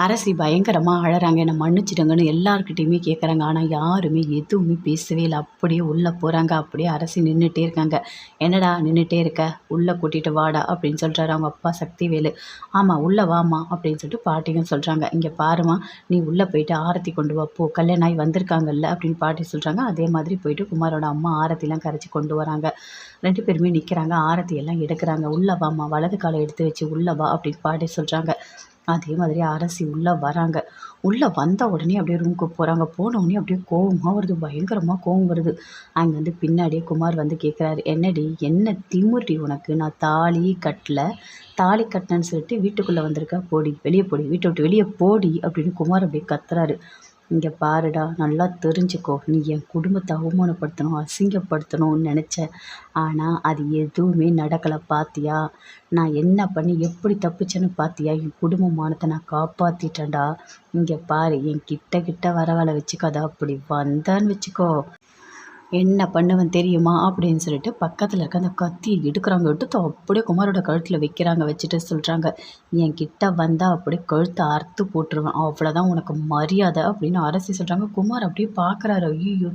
அரசி பயங்கரமாக அழறாங்க. என்னை மன்னிச்சிடுங்கன்னு எல்லார்கிட்டயுமே கேட்குறாங்க. ஆனால் யாருமே எதுவுமே பேசவே இல்லை. அப்படியே உள்ளே போகிறாங்க. அப்படியே அரசி நின்றுட்டே இருக்காங்க. என்னடா நின்றுட்டே இருக்க, உள்ளே கூட்டிகிட்டு வாடா அப்படின்னு சொல்கிறாரு அவங்க அப்பா சக்திவேலு. ஆமாம் உள்ளே வாம்மா அப்படின்னு சொல்லிட்டு பாட்டியும் சொல்கிறாங்க. இங்கே பாருமா, நீ உள்ளே போயிட்டு ஆரத்தி கொண்டு வா போ, கல்யாணம் ஆகி வந்திருக்காங்கல்ல அப்படின்னு பாட்டி சொல்கிறாங்க. அதே மாதிரி போயிட்டு குமாரோட அம்மா ஆரத்திலாம் கரைச்சி கொண்டு வராங்க. 2 பேருமே நிற்கிறாங்க. ஆரத்தி எல்லாம் எடுக்கிறாங்க. உள்ளே வாம்மா, வலது காலை எடுத்து வச்சு உள்ளே வா அப்படின்னு பாட்டி சொல்கிறாங்க. அதே மாதிரி அரசி உள்ளே வராங்க. உள்ளே வந்த உடனே அப்படியே ரூமுக்கு போகிறாங்க. போன உடனே அப்படியே கோவமாக வருது, பயங்கரமாக கோவம் வருது. அங்கேருந்து பின்னாடியே குமார் வந்து கேட்குறாரு, என்னடி என்ன திமிருடி உனக்கு, நான் தாலி கட்டல, தாலி கட்டினேன்னு சொல்லிட்டு வீட்டுக்குள்ளே வந்திருக்க, போடி வெளியே போடி, வீட்டை விட்டு வெளியே போடி அப்படின்னு குமார் அப்படியே கத்துறாரு. இங்கே பாருடா, நல்லா தெரிஞ்சுக்கோ, நீ என் குடும்பத்தை அவமானப்படுத்தணும், அசிங்கப்படுத்தணும்னு நினச்ச. ஆனால் அது எதுவுமே நடக்கலை பார்த்தியா, நான் என்ன பண்ணி எப்படி தப்பிச்சேன்னு பார்த்தியா, என் குடும்ப மானத்தை நான் காப்பாற்றிட்டேன்டா. இங்கே பாரு, என் கிட்ட வர வேலை வச்சுக்காத, அப்படி வந்தான்னு வச்சுக்கோ என்ன பண்ணுவேன் தெரியுமா அப்படின்னு சொல்லிட்டு பக்கத்தில் இருக்க அந்த கத்தியை எடுக்கிறாங்க. எடுத்து அப்படியே குமாரோட கழுத்தில் வைக்கிறாங்க. வச்சுட்டு சொல்கிறாங்க, என் கிட்ட வந்தால் அப்படியே கழுத்தை அறுத்து போட்டுருவேன், அவ்வளோதான் உனக்கு மரியாதை அப்படின்னு அரசி சொல்கிறாங்க. குமார் அப்படியே பார்க்குறாரு. ஐயோ